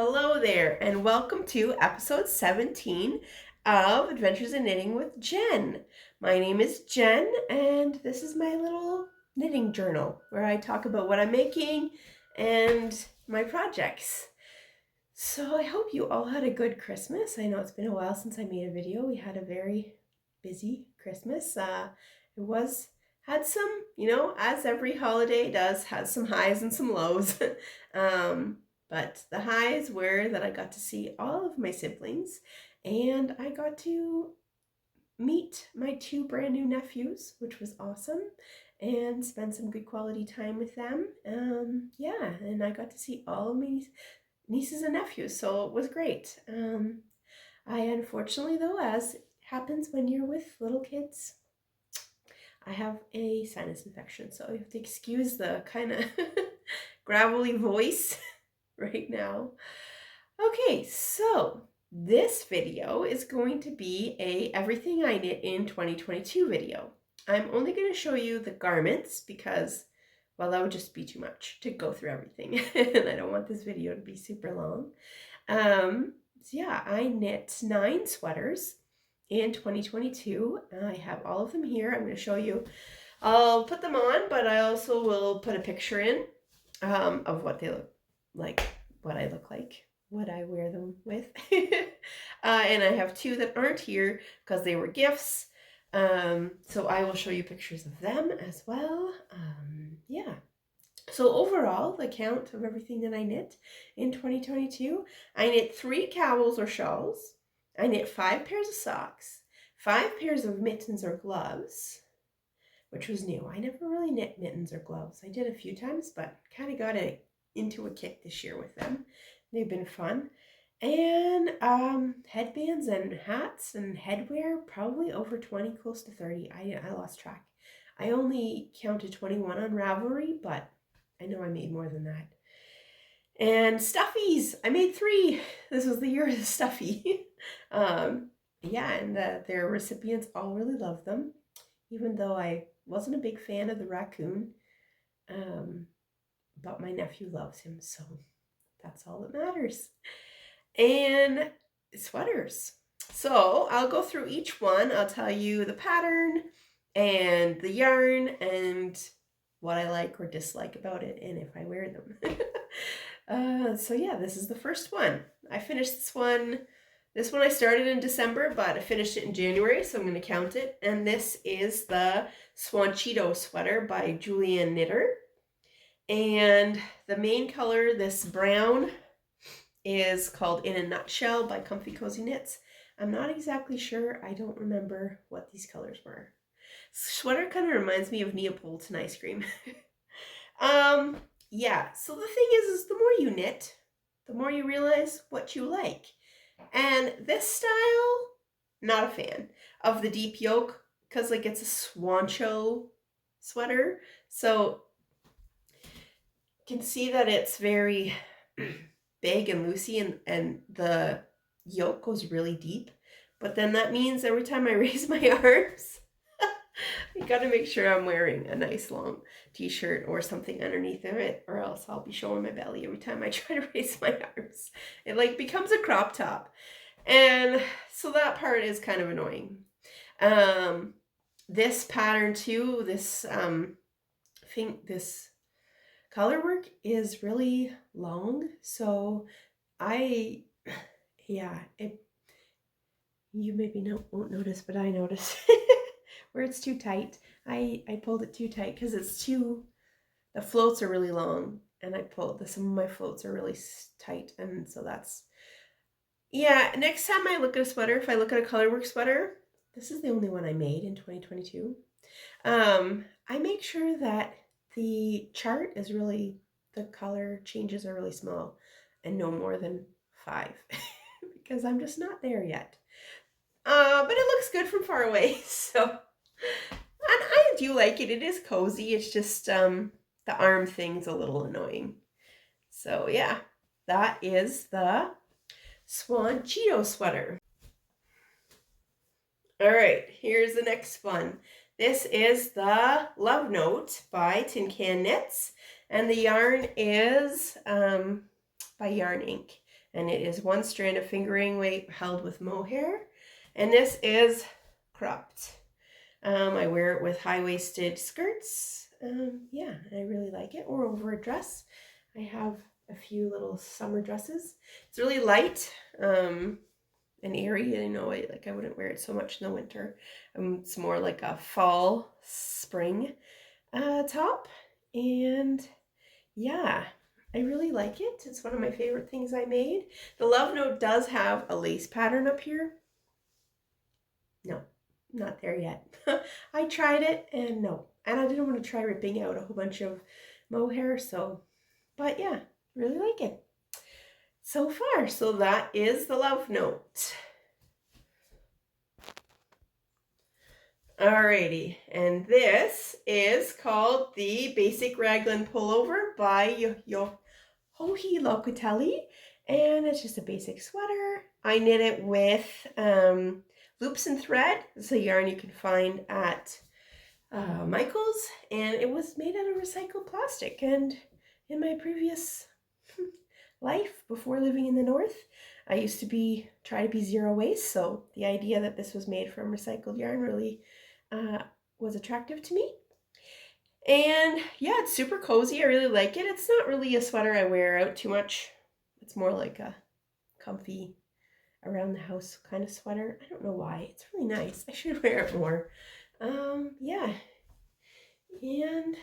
Hello there, and welcome to episode 17 of Adventures in Knitting with Jen. My name is Jen, and this is my little knitting journal where I talk about what I'm making and my projects. So I hope you all had a good Christmas. I know it's been a while since I made a video. We had a very busy Christmas. Had some, as every holiday does, has some highs and some lows. But the highs were that I got to see all of my siblings and I got to meet my two brand new nephews, which was awesome, and spend some good quality time with them. And I got to see all of my nieces and nephews, so it was great. I unfortunately, though, as happens when you're with little kids, I have a sinus infection, so you have to excuse the kind of gravelly voice right now. Okay, so this video is going to be a everything I knit in 2022 video. I'm only going to show you the garments because, well, that would just be too much to go through everything, and I don't want this video to be super long. So yeah, I knit 9 sweaters in 2022. I have all of them here. I'm going to show you. I'll put them on, but I also will put a picture in of what they look like, what I look like, what I wear them with. And I have 2 that aren't here because they were gifts. So I will show you pictures of them as well. Yeah. So overall, the count of everything that I knit in 2022, I knit 3 cowls or shawls. I knit 5 pairs of socks, 5 pairs of mittens or gloves, which was new. I never really knit mittens or gloves. I did a few times, but kind of got into a kick this year with them. They've been fun. And headbands and hats and headwear, probably over 20, close to 30. I lost track. I only counted 21 on Ravelry, but I know I made more than that. And stuffies, I made 3. This was the year of the stuffy. Yeah, and their recipients all really loved them, even though I wasn't a big fan of the raccoon. But my nephew loves him, so that's all that matters. And sweaters. So I'll go through each one. I'll tell you the pattern and the yarn and what I like or dislike about it and if I wear them. So yeah, this is the first one. I finished this one. This one I started in December, but I finished it in January, so I'm going to count it. And this is the Swonchito sweater by Julian Knitter. And the main color, this brown, is called In a Nutshell by Comfy Cozy Knits. I'm not exactly sure. I don't remember what these colors were. Sweater kind of reminds me of Neapolitan ice cream. Yeah, so the thing is the more you knit, the more you realize what you like. And this style, not a fan of the deep yoke because like it's a Swonchito sweater. So you can see that it's very big and loosey and the yoke goes really deep. But then that means every time I raise my arms, I gotta make sure I'm wearing a nice long t-shirt or something underneath of it, or else I'll be showing my belly every time I try to raise my arms. It like becomes a crop top. And so that part is kind of annoying. This pattern too, this color work is really long. So you maybe won't notice, but I notice where it's too tight. I pulled it too tight because the floats are really long and some of my floats are really tight. And so that's, yeah, next time I look at a sweater, if I look at a colorwork sweater, this is the only one I made in 2022. I make sure that the chart is the color changes are really small and no more than 5 because I'm just not there yet. But it looks good from far away, so, and I do like it. It is cozy. It's just, the arm thing's a little annoying. So yeah, that is the Swonchito sweater. All right, here's the next one. This is the Love Note by Tin Can Knits, and the yarn is by Yarn Inc. and it is 1 strand of fingering weight held with mohair, and this is cropped. I wear it with high-waisted skirts. Yeah, I really like it, or over a dress. I have a few little summer dresses. It's really light and airy. I know I wouldn't wear it so much in the winter. It's more like a fall, spring top, and yeah, I really like it. It's one of my favorite things I made. The love note does have a lace pattern up here. No, not there yet. I tried it and no. And I didn't want to try ripping out a whole bunch of mohair, so, but yeah, really like it so far. So that is the love note. Alrighty, and this is called the Basic Raglan Pullover by Joji Locatelli, and it's just a basic sweater. I knit it with loops and thread. It's a yarn you can find at Michael's, and it was made out of recycled plastic. And in my previous life, before living in the north, I used to try to be zero waste, so the idea that this was made from recycled yarn really was attractive to me. And yeah, it's super cozy. I really like it. It's not really a sweater I wear out too much. It's more like a comfy around the house kind of sweater. I don't know why. It's really nice. I should wear it more. Yeah. And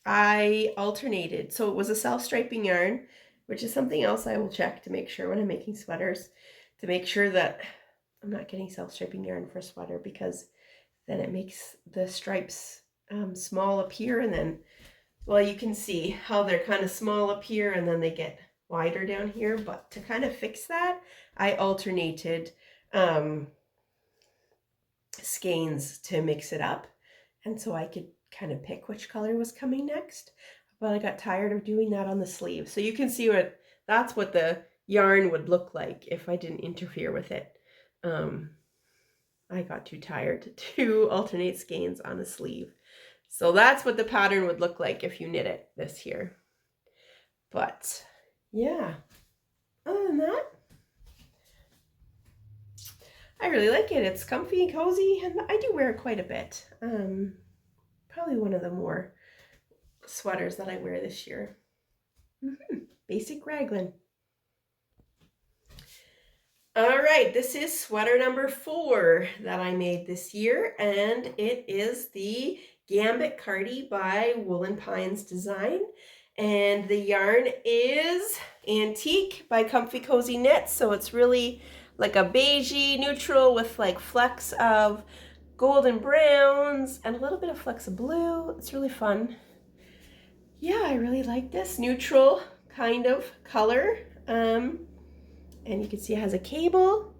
I alternated. So it was a self-striping yarn, which is something else I will check to make sure when I'm making sweaters, to make sure that I'm not getting self-striping yarn for a sweater, because then it makes the stripes small up here, and then, well, you can see how they're kind of small up here and then they get wider down here. But to kind of fix that, I alternated skeins to mix it up, and so I could kind of pick which color was coming next. But I got tired of doing that on the sleeve. So you can see that's what the yarn would look like if I didn't interfere with it. I got too tired to alternate skeins on a sleeve. So that's what the pattern would look like if you knit it this here. But yeah, other than that, I really like it. It's comfy and cozy, and I do wear it quite a bit. Probably one of the more sweaters that I wear this year. Basic Raglan. All right, this is sweater number 4 that I made this year, and it is the Gambit Cardi by Woolen Pines Design, and the yarn is Antique by Comfy Cozy Knits, so it's really like a beigey neutral with like flecks of golden browns and a little bit of flecks of blue. It's really fun. Yeah, I really like this neutral kind of color. And you can see it has a cable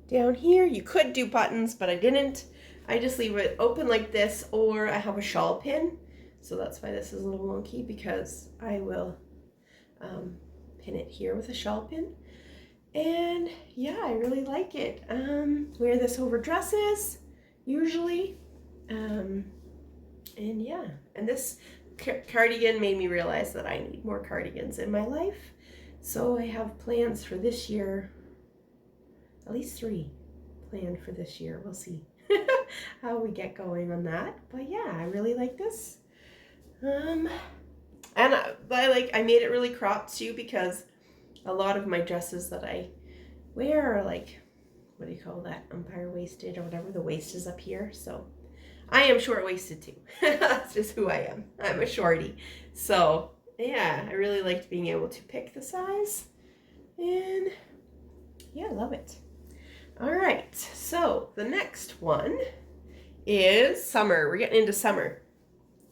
down here. You could do buttons, but I didn't. I just leave it open like this, or I have a shawl pin. So that's why this is a little wonky, because I will pin it here with a shawl pin. And yeah, I really like it. Wear this over dresses, usually. And yeah, and this cardigan made me realize that I need more cardigans in my life. So I have plans for this year, at least 3 planned for this year. We'll see how we get going on that. But yeah, I really like this. And I made it really cropped too, because a lot of my dresses that I wear are like, what do you call that? Umpire waisted or whatever. The waist is up here. So I am short waisted too. That's just who I am. I'm a shorty. So yeah, I really liked being able to pick the size, and yeah, I love it. All right, so the next one is summer. We're getting into summer,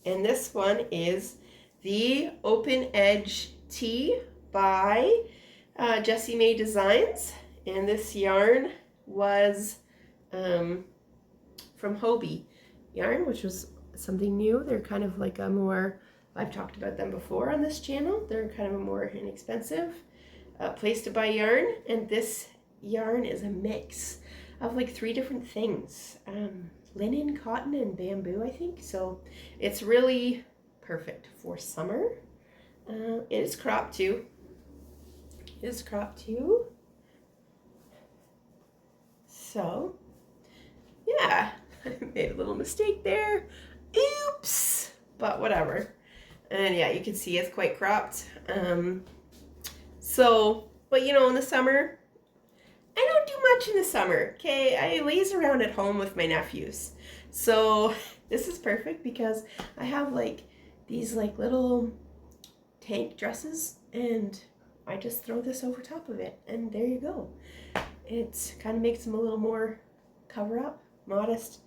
and this one is the Open Edge Tee by Jessie May Designs, and this yarn was from Hobbii yarn, which was something new. They're kind of like a more, I've talked about them before on this channel. They're kind of a more inexpensive place to buy yarn, and this yarn is a mix of like 3 different things. Linen, cotton, and bamboo, I think. So it's really perfect for summer. It is cropped too. is cropped too. So, yeah, I made a little mistake there. Oops, but whatever. And yeah, you can see it's quite cropped. But you know, in the summer, I don't do much in the summer, okay? I laze around at home with my nephews. So this is perfect because I have like these like little tank dresses and I just throw this over top of it and there you go. It kind of makes them a little more cover up, modest.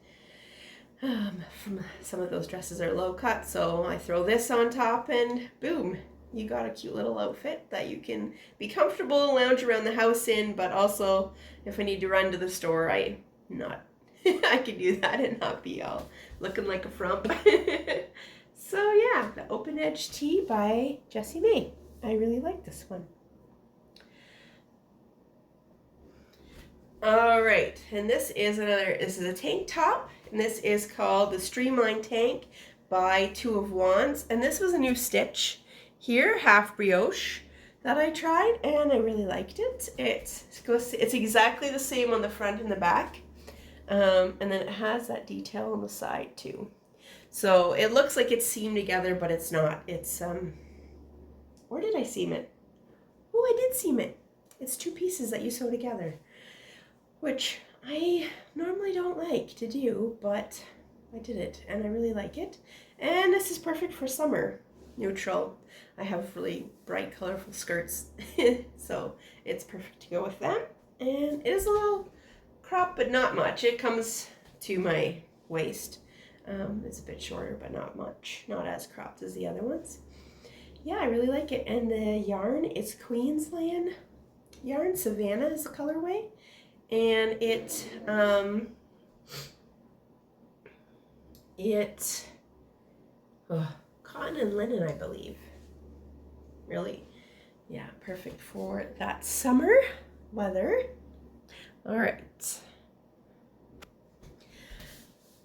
From some of those dresses are low cut, so I throw this on top and boom, you got a cute little outfit that you can be comfortable, lounge around the house in, but also if I need to run to the store, I can do that and not be all looking like a frump. So yeah, the Open Edge Tee by Jessie May. I really like this one. All right, and this is a tank top, and this is called the Streamline Tank by Two of Wands, and this was a new stitch here, half brioche, that I tried, and I really liked it. It's exactly the same on the front and the back, and then it has that detail on the side too. So it looks like it's seamed together, but it's not. It's where did I seam it? Oh, I did seam it. It's two pieces that you sew together, which I normally don't like to do, but I did it and I really like it. And this is perfect for summer, neutral. I have really bright, colorful skirts, so it's perfect to go with them. And it is a little cropped, but not much. It comes to my waist. It's a bit shorter, but not much. Not as cropped as the other ones. Yeah, I really like it. And the yarn is Queensland yarn. Savanna is the colorway. And cotton and linen, I believe. Really, yeah, perfect for that summer weather. All right.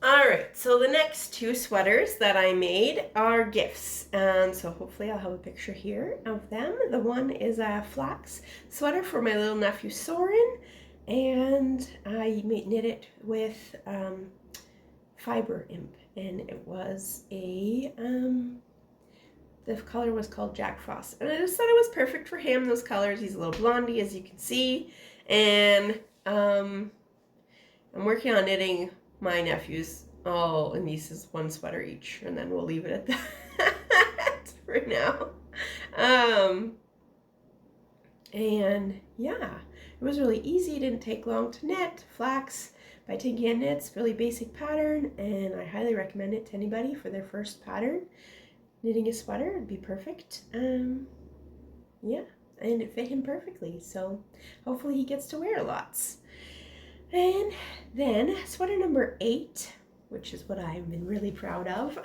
All right, so the next two sweaters that I made are gifts, and so hopefully I'll have a picture here of them. The one is a Flax sweater for my little nephew Soren, and I knit it with Fiber Imp, and it was the color was called Jack Frost, and I just thought it was perfect for him, those colors. He's a little blondie, as you can see, and I'm working on knitting my nephews and nieces one sweater each, and then we'll leave it at that for now. And yeah, it was really easy. It didn't take long to knit. Flax by Tanis Knits, really basic pattern, and I highly recommend it to anybody for their first pattern. Knitting a sweater would be perfect. Yeah, and it fit him perfectly, so hopefully he gets to wear lots. And then sweater number 8, which is what I've been really proud of.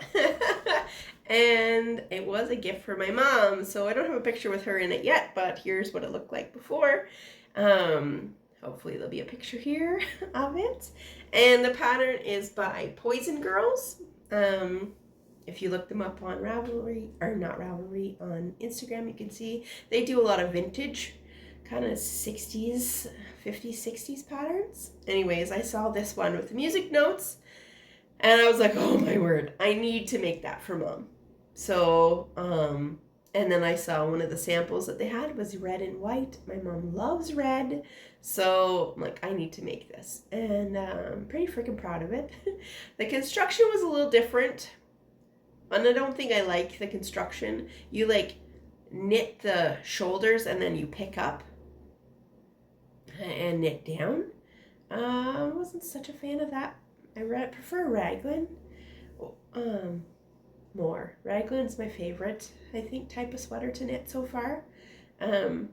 And it was a gift for my mom, so I don't have a picture with her in it yet, but here's what it looked like before. Hopefully there'll be a picture here of it. And the pattern is by Poison Grrls. If you look them up on on Instagram, you can see they do a lot of vintage kind of 50s, 60s patterns. Anyways, I saw this one with the music notes and I was like, oh my word, I need to make that for mom. So, and then I saw one of the samples that they had was red and white. My mom loves red, so I'm like, I need to make this. And I'm pretty freaking proud of it. The construction was a little different, and I don't think I like the construction. You like knit the shoulders and then you pick up and knit down. I wasn't such a fan of that. I prefer Raglan more. Raglan's my favorite, I think, type of sweater to knit so far. And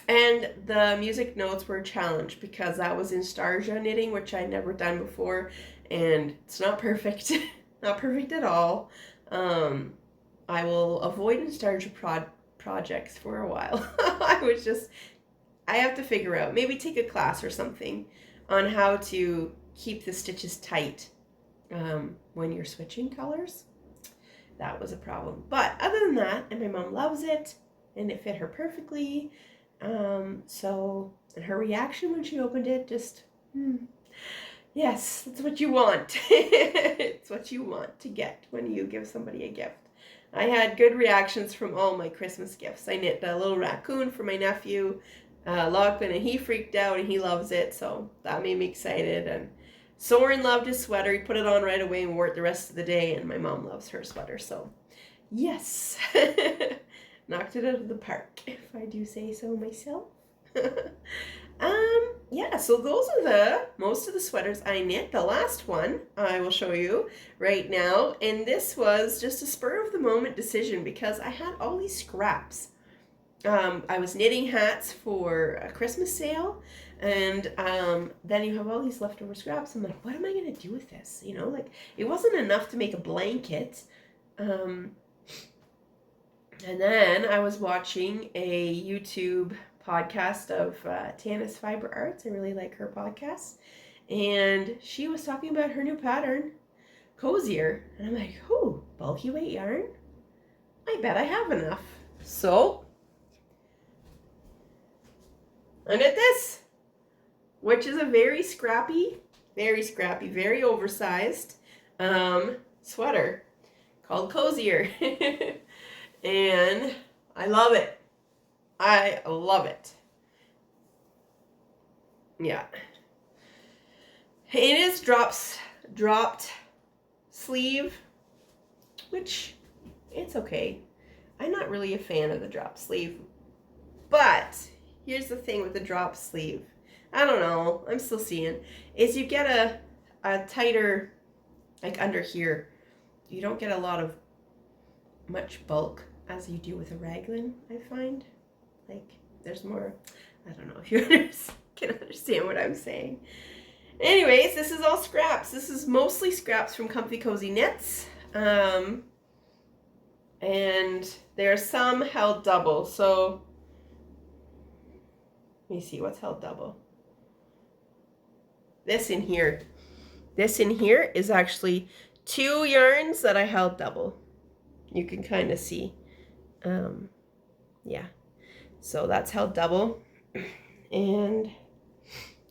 the music notes were a challenge because that was in Starja knitting, which I'd never done before, and it's not perfect. Not perfect at all. I will avoid Starja projects for a while. I have to figure out, maybe take a class or something on how to keep the stitches tight when you're switching colors. That was a problem. But other than that, and my mom loves it, and it fit her perfectly. And her reaction when she opened it, just, yes, that's what you want. It's what you want to get when you give somebody a gift. I had good reactions from all my Christmas gifts. I knit a little raccoon for my nephew, Lachlan, and he freaked out and he loves it, so that made me excited. And Soren loved his sweater. He put it on right away and wore it the rest of the day, and my mom loves her sweater, so yes. Knocked it out of the park, if I do say so myself. Yeah, so those are most of the sweaters I knit. The last one I will show you right now, and this was just a spur of the moment decision because I had all these scraps. I was knitting hats for a Christmas sale, and then you have all these leftover scraps. I'm like, what am I going to do with this? You know, like, it wasn't enough to make a blanket. And then I was watching a YouTube podcast of Tanis Fiber Arts. I really like her podcast. And she was talking about her new pattern, Cozier. And I'm like, ooh, bulky weight yarn? I bet I have enough. So I knit this, which is a very scrappy, very oversized sweater called Cozier. And I love it. I love it. Yeah. It is dropped sleeve, which it's okay. I'm not really a fan of the drop sleeve, but here's the thing with the drop sleeve. I don't know, I'm still seeing, is you get a tighter, like under here, you don't get a lot of much bulk as you do with a raglan, I find. Like, there's more, I don't know if you can understand what I'm saying. Anyways, this is all scraps. This is mostly scraps from Comfy Cozy Knits. And there are some held double. So, let me see what's held double. This in here is actually 2 yarns that I held double. You can kind of see. Yeah. So that's held double. And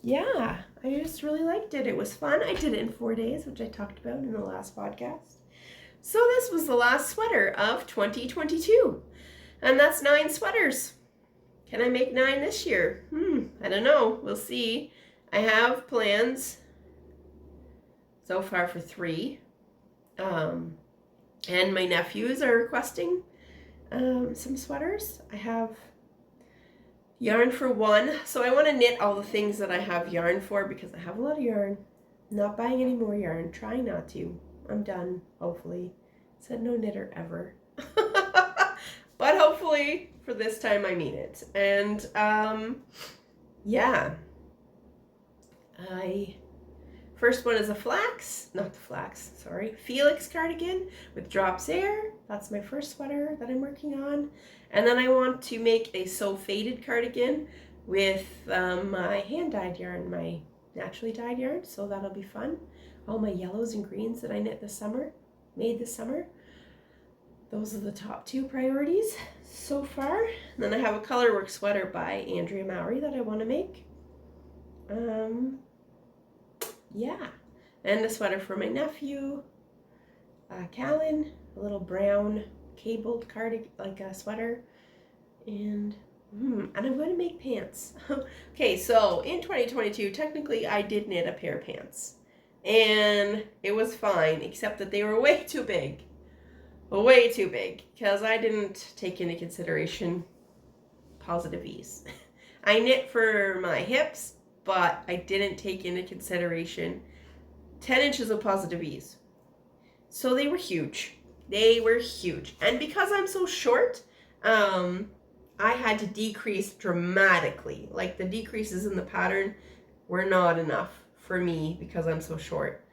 yeah, I just really liked it. It was fun. I did it in 4 days, which I talked about in the last podcast. So this was the last sweater of 2022. And that's 9 sweaters. Can I make 9 this year? I don't know. We'll see. I have plans so far for 3. And my nephews are requesting some sweaters. I have yarn for 1. So I want to knit all the things that I have yarn for because I have a lot of yarn. I'm not buying any more yarn. Trying not to. I'm done, hopefully. Said no knitter ever. But hopefully for this time I mean it. And yeah. First one is a Flax, Felix cardigan with drops air. That's my first sweater that I'm working on. And then I want to make a sew faded cardigan with my hand dyed yarn, my naturally dyed yarn. So that'll be fun. All my yellows and greens that I made this summer. Those are the top 2 priorities so far. And then I have a colorwork sweater by Andrea Mowry that I want to make. Yeah, and a sweater for my nephew, Callan, a little brown cabled cardigan, like a sweater, and I'm going to make pants. Okay, so in 2022, technically I did knit a pair of pants, and it was fine, except that they were way too big, because I didn't take into consideration positive ease. I knit for my hips, but I didn't take into consideration 10 inches of positive ease. So they were huge. And because I'm so short, I had to decrease dramatically. Like, the decreases in the pattern were not enough for me because I'm so short.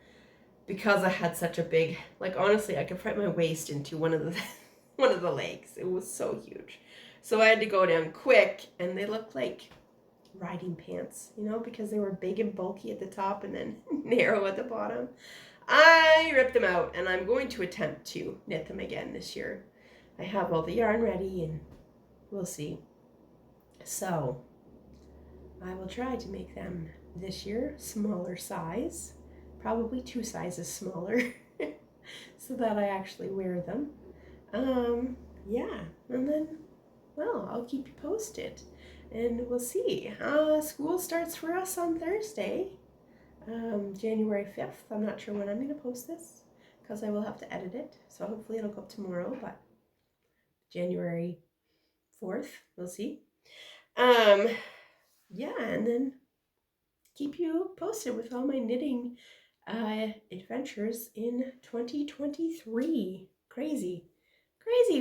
Because I had such a big, like, honestly, I could fit my waist into one of the legs. It was so huge. So I had to go down quick, and they looked like riding pants, you know, because they were big and bulky at the top and then narrow at the bottom. I ripped them out, and I'm going to attempt to knit them again this year. I have all the yarn ready, and we'll see. So I will try to make them this year smaller size, probably 2 sizes smaller, so that I actually wear them. Yeah, and then, well, I'll keep you posted, and we'll see. School starts for us on Thursday, January 5th. I'm not sure when I'm going to post this because I will have to edit it, so hopefully it'll go up tomorrow, but January 4th, we'll see. Yeah, and then keep you posted with all my knitting adventures in 2023. Crazy.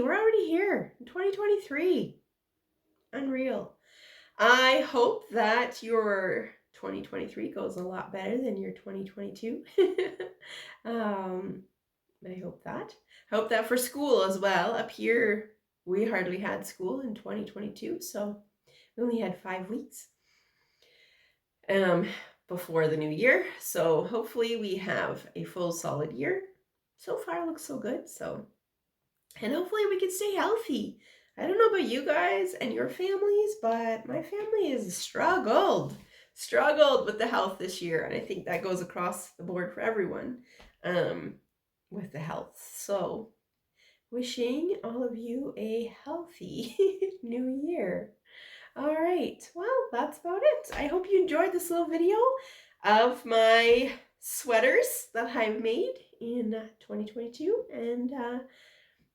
We're already here in 2023. Unreal. I hope that your 2023 goes a lot better than your 2022. I hope that. Hope that for school as well. Up here, we hardly had school in 2022, so we only had 5 weeks before the new year. So hopefully we have a full solid year. So far looks so good. So, and hopefully we can stay healthy. I don't know about you guys and your families, but my family has struggled with the health this year. And I think that goes across the board for everyone with the health. So wishing all of you a healthy new year. All right, well, that's about it. I hope you enjoyed this little video of my sweaters that I've made in 2022. And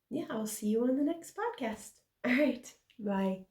yeah, I'll see you on the next podcast. All right, bye.